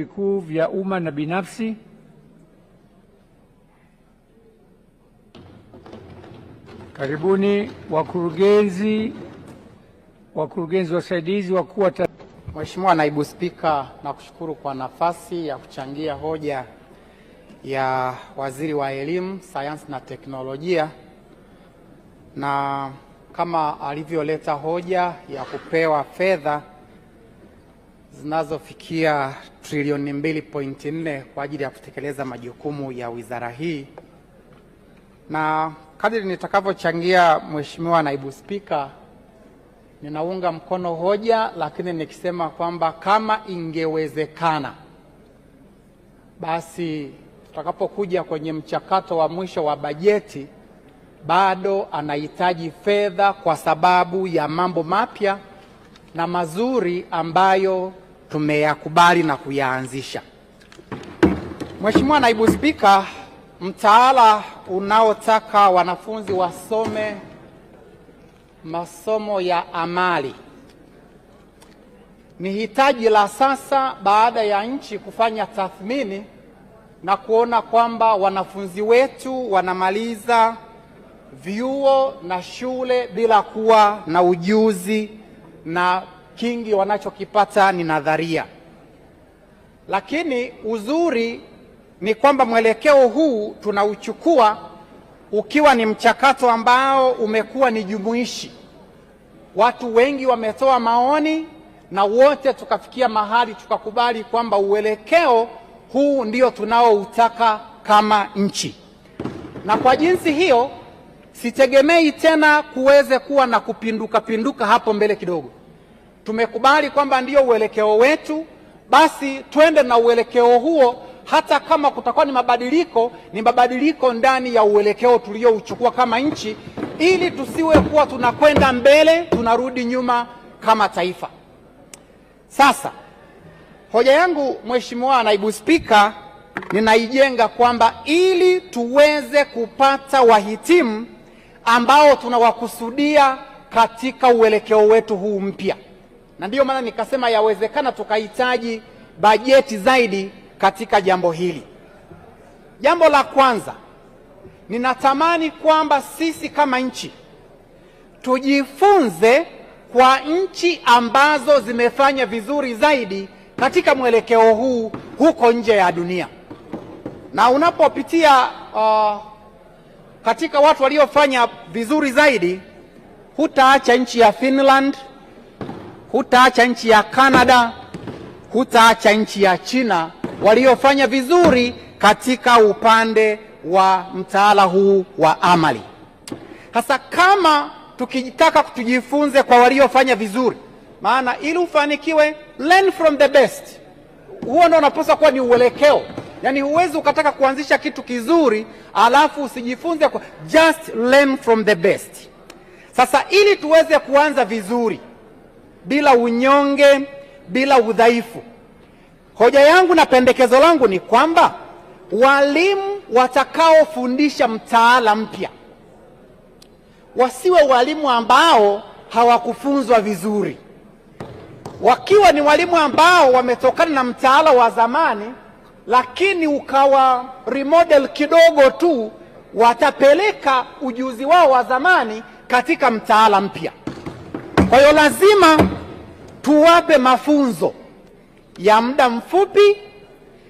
vikuu vya umma na binafsi. Karibuni wakurugenzi wasaidizi, wakuu wa. Mheshimiwa Naibu Spika, nakushukuru kwa nafasi ya kuchangia hoja ya Waziri wa Elimu, Sayansi na Teknolojia, na kama alivyoleta hoja ya kupewa fedha zinazofikia trilioni 2.4 kwa ajili ya kutekeleza majukumu ya wizara hii, na kadri nitakavyochangia, Mheshimiwa Naibu Spika, ninaunga mkono hoja, lakini nikisema kwamba kama ingewezekana, basi tutakapokuja kwenye mchakato wa mwisho wa bajeti, bado anahitaji fedha kwa sababu ya mambo mapya na mazuri ambayo tumeyakubali na kuyaanzisha. Mheshimiwa Naibu Spika, mtaala unaotaka wanafunzi wasome masomo ya amali ni hitaji la sasa baada ya nchi kufanya tathmini na kuona kwamba wanafunzi wetu wanamaliza vyuo na shule bila kuwa na ujuzi na kingi wanachokipata ni nadharia. Lakini uzuri ni kwamba mwelekeo huu tunauchukua ukiwa ni mchakato ambao umekuwa ni jumuishi. Watu wengi wametoa maoni na wote tukafikia mahali tukakubali kwamba uelekeo huu ndio tunaoutaka kama nchi. Na kwa jinsi hiyo sitegemei tena kuweze kuwa na kupinduka hapo mbele kidogo. Tumekubali kwamba ndio uelekeo wetu, basi twende na uelekeo huo, hata kama kutakuwa ni mabadiliko ndani ya uelekeo tuliouchukua kama nchi, ili tusiwe kuwa tunakwenda mbele tunarudi nyuma kama taifa. Sasa hoja yangu, Mheshimiwa Naibu Spika, ninaijenga kwamba ili tuweze kupata wahitimu ambao tunawakusudia katika uelekeo wetu huu mpya, na ndiyo maana nikasema yawezekana tukahitaji bajeti zaidi katika jambo hili. Jambo la kwanza, ninatamani kwamba sisi kama nchi tujifunze kwa nchi ambazo zimefanya vizuri zaidi katika mwelekeo huu huko nje ya dunia. Na unapopitia katika watu waliofanya vizuri zaidi, hutaacha nchi ya Finland, hutaacha nchi ya Canada, hutaacha nchi ya China waliofanya vizuri katika upande wa mtaala huu wa amali. Sasa kama tukitaka tujifunze kwa waliofanya vizuri, maana ili ufanikiwe, learn from the best. Huo ndio unapaswa kuwa ni uelekeo. Yaani huwezi ukataka kuanzisha kitu kizuri alafu usijifunze just learn from the best. Sasa ili tuweze kuanza vizuri bila unyonge, bila udhaifu, hoja yangu na pendekezo langu ni kwamba walimu watakaofundisha mtaala mpya wasiwe walimu ambao hawakufunzwa vizuri. Wakiwa ni walimu ambao wametokana na mtaala wa zamani, lakini ukawa remodel kidogo tu, watapeleka ujuzi wao wa zamani katika mtaala mpya. Kwa hiyo lazima tuwape mafunzo ya muda mfupi,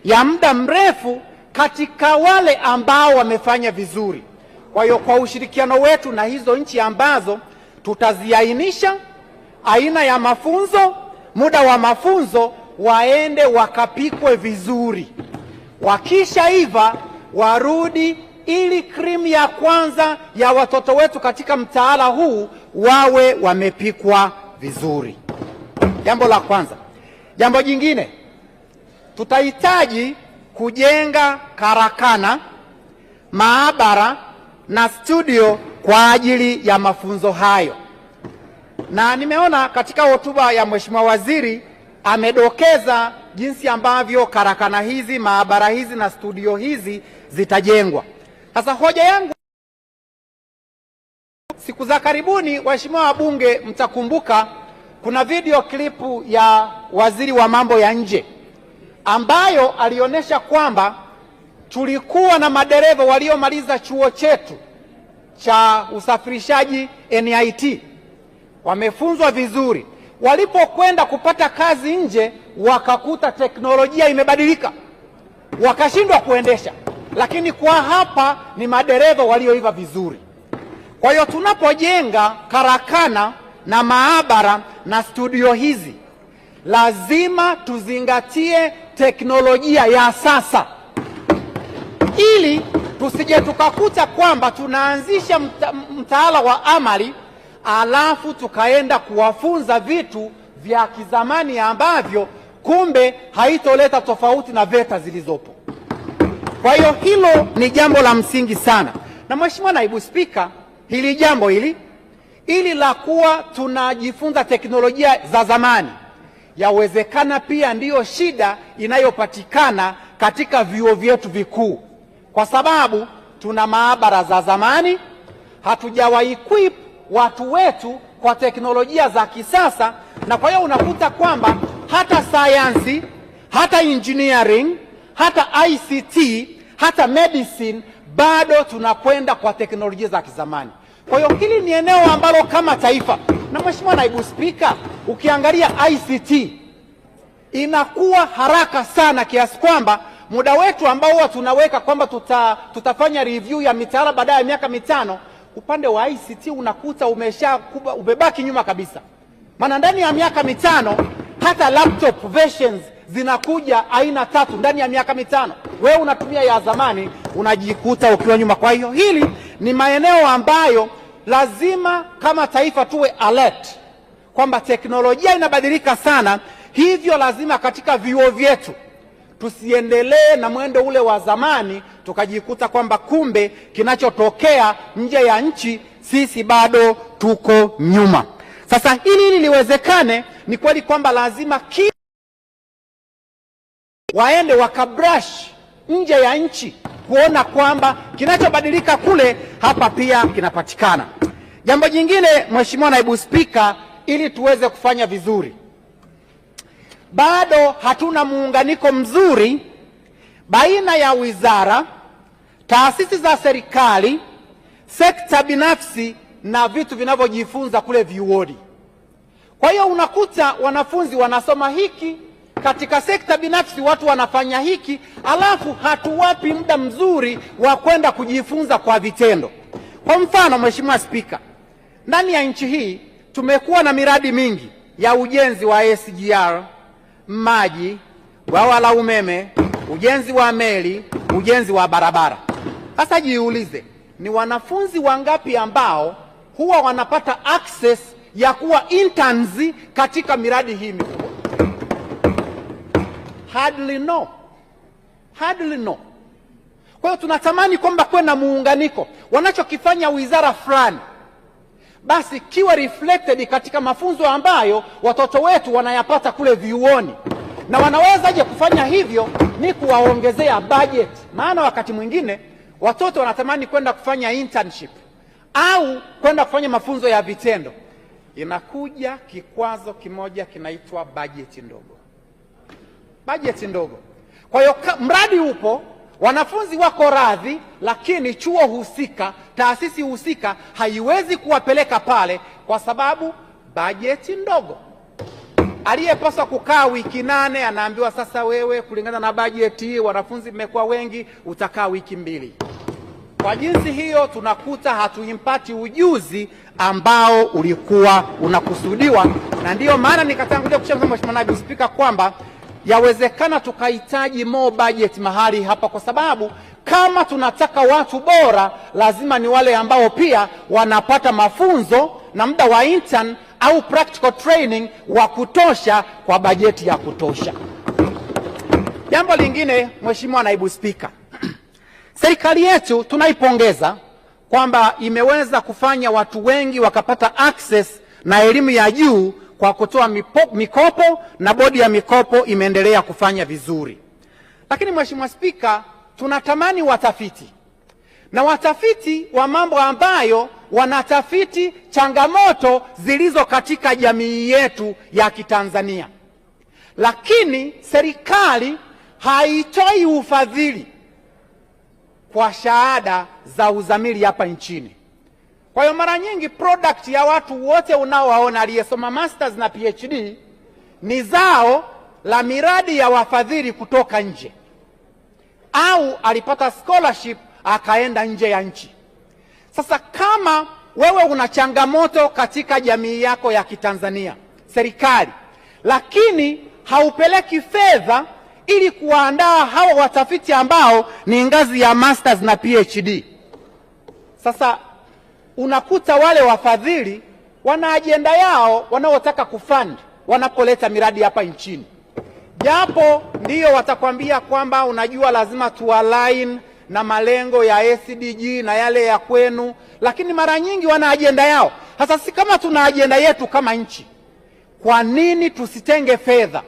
ya muda mrefu katika wale ambao wamefanya vizuri. Kwa hiyo kwa ushirikiano wetu na hizo nchi ambazo tutaziainisha aina ya mafunzo, muda wa mafunzo, waende wakapikwe vizuri. Wakishaiva warudi, ili krimu ya kwanza ya watoto wetu katika mtaala huu wawe wamepikwa vizuri. Jambo la kwanza. Jambo jingine, tutahitaji kujenga karakana, maabara na studio kwa ajili ya mafunzo hayo. Na nimeona katika hotuba ya Mheshimiwa Waziri amedokeza jinsi ambavyo karakana hizi, maabara hizi na studio hizi zitajengwa. Sasa hoja yangu, siku za karibuni, waheshimiwa wabunge, mtakumbuka kuna video klipu ya Waziri wa Mambo ya Nje ambayo alionyesha kwamba tulikuwa na madereva waliomaliza chuo chetu cha usafirishaji NIT, wamefunzwa vizuri, walipokwenda kupata kazi nje wakakuta teknolojia imebadilika, wakashindwa kuendesha. Lakini kwa hapa ni madereva walioiva vizuri. Kwa hiyo tunapojenga karakana na maabara na studio hizi, lazima tuzingatie teknolojia ya sasa, ili tusije tukakuta kwamba tunaanzisha mtaala wa amali alafu tukaenda kuwafunza vitu vya kizamani ambavyo kumbe haitoleta tofauti na VETA zilizopo. Kwa hiyo hilo ni jambo la msingi sana. Na Mheshimiwa Naibu Spika, hili jambo ili la kuwa tunajifunza teknolojia za zamani, yawezekana pia ndiyo shida inayopatikana katika vyuo vyetu vikuu, kwa sababu tuna maabara za zamani, hatujawa equip watu wetu kwa teknolojia za kisasa. Na kwa hiyo unakuta kwamba hata sayansi, hata engineering, hata ICT, hata medicine bado tunakwenda kwa teknolojia za kizamani. Kwa hiyo hili ni eneo ambalo kama taifa, na Mheshimiwa Naibu Spika, ukiangalia ICT inakuwa haraka sana kiasi kwamba muda wetu ambao huwa tunaweka kwamba tutafanya review ya mitaala baada ya miaka mitano, upande wa ICT unakuta umebaki nyuma kabisa. Maana ndani ya miaka mitano hata laptop versions zinakuja aina 3 ndani ya miaka mitano. Wewe unatumia ya zamani, unajikuta ukiwa nyuma. Kwa hiyo hili ni maeneo ambayo lazima kama taifa tuwe alert kwamba teknolojia inabadilika sana, hivyo lazima katika vyuo vyetu tusiendelee na mwendo ule wa zamani, tukajikuta kwamba kumbe kinachotokea nje ya nchi sisi bado tuko nyuma. Sasa ili liwezekane, ni kweli kwamba lazima waende wakabrush nje ya nchi kuona kwamba kinachobadilika kule hapa pia kinapatikana. Jambo jingine, Mheshimiwa Naibu Spika, ili tuweze kufanya vizuri, bado hatuna muunganiko mzuri baina ya wizara, taasisi za serikali, sekta binafsi na vitu vinavyojifunza kule vyuoni. Kwa hiyo unakuta wanafunzi wanasoma hiki katika sekta binafsi, watu wanafanya hiki, alafu hatuwapi muda mzuri wa kwenda kujifunza kwa vitendo. Kwa mfano, Mheshimiwa Spika, ndani ya nchi hii tumekuwa na miradi mingi ya ujenzi wa SGR, maji, bwawa la umeme, ujenzi wa meli, ujenzi wa barabara. Sasa jiulize, ni wanafunzi wangapi ambao huwa wanapata access ya kuwa interns katika miradi hii mikubwa? Hardly no. Kwa hiyo tunatamani kwamba kuwe na muunganiko, wanachokifanya wizara fulani basi kiwe reflected katika mafunzo ambayo watoto wetu wanayapata kule vyuoni. Na wanawezaje kufanya hivyo? Ni kuwaongezea budget. Maana wakati mwingine watoto wanatamani kwenda kufanya internship au kwenda kufanya mafunzo ya vitendo, inakuja kikwazo kimoja kinaitwa budget ndogo. Kwa hiyo mradi upo, wanafunzi wako radhi, lakini chuo husika, taasisi husika haiwezi kuwapeleka pale kwa sababu bajeti ndogo. Aliyepaswa kukaa wiki 8 anaambiwa sasa, wewe kulingana na bajeti wanafunzi mmekuwa wengi, utakaa wiki 2. Kwa jinsi hiyo tunakuta hatuimpati ujuzi ambao ulikuwa unakusudiwa. Na ndiyo maana nikatangulia kusema, Mheshimiwa Naibu Spika, kwamba yawezekana tukahitaji more budget mahali hapa, kwa sababu kama tunataka watu bora, lazima ni wale ambao pia wanapata mafunzo na muda wa intern au practical training wa kutosha kwa bajeti ya kutosha. Jambo lingine, Mheshimiwa Naibu Spika, serikali yetu tunaipongeza kwamba imeweza kufanya watu wengi wakapata access na elimu ya juu kwa kutoa mikopo, na bodi ya mikopo imeendelea kufanya vizuri. Lakini Mheshimiwa Spika, tunatamani watafiti wa mambo ambayo wanatafiti changamoto zilizo katika jamii yetu ya Kitanzania. Lakini serikali haitoi ufadhili kwa shahada za uzamili hapa nchini. Kwa hiyo mara nyingi product ya watu wote unaowaona aliyesoma masters na PhD ni zao la miradi ya wafadhili kutoka nje, au alipata scholarship akaenda nje ya nchi. Sasa kama wewe una changamoto katika jamii yako ya Kitanzania, serikali, lakini haupeleki fedha ili kuandaa hawa watafiti ambao ni ngazi ya masters na PhD, sasa unakuta wale wafadhili wana ajenda yao wanaotaka kufund wanapoleta miradi hapa nchini, japo ndiyo watakwambia kwamba unajua lazima tualign na malengo ya SDG na yale ya kwenu, lakini mara nyingi wana ajenda yao. Sasa si kama tuna ajenda yetu kama nchi, kwa nini tusitenge fedha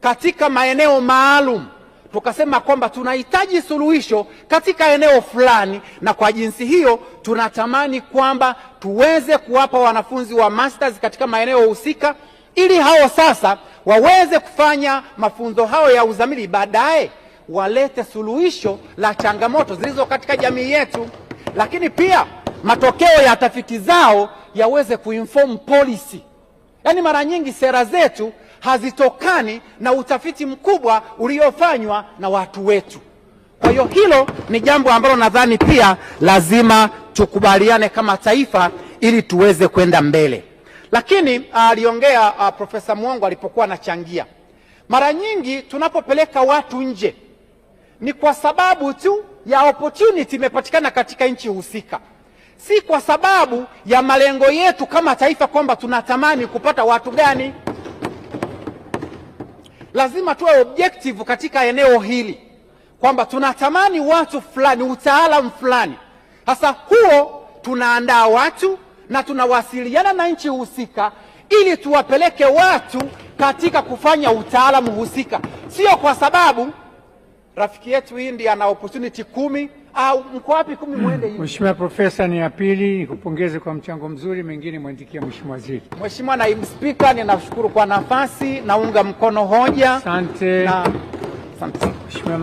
katika maeneo maalum tukasema kwamba tunahitaji suluhisho katika eneo fulani, na kwa jinsi hiyo tunatamani kwamba tuweze kuwapa wanafunzi wa masters katika maeneo husika, ili hao sasa waweze kufanya mafunzo hao ya uzamili, baadaye walete suluhisho la changamoto zilizo katika jamii yetu, lakini pia matokeo ya tafiti zao yaweze kuinform policy. Yaani mara nyingi sera zetu hazitokani na utafiti mkubwa uliofanywa na watu wetu. Kwa hiyo hilo ni jambo ambalo nadhani pia lazima tukubaliane kama taifa ili tuweze kwenda mbele. Lakini aliongea Profesa Mwongo alipokuwa anachangia, mara nyingi tunapopeleka watu nje ni kwa sababu tu ya opportunity imepatikana katika nchi husika, si kwa sababu ya malengo yetu kama taifa kwamba tunatamani kupata watu gani. Lazima tuwe objective katika eneo hili kwamba tunatamani watu fulani, utaalamu fulani. Sasa huo tunaandaa watu na tunawasiliana na nchi husika ili tuwapeleke watu katika kufanya utaalamu husika, sio kwa sababu rafiki yetu India ana opportunity 10 au mko wapi 10 muende hivi. Mheshimiwa Profesa, ni ya pili. Nikupongeze kwa mchango mzuri, mengine mwandikia Mheshimiwa Waziri. Mheshimiwa Naibu Spika, ninashukuru kwa nafasi, naunga mkono hoja. Asante. Asante. Mheshimiwa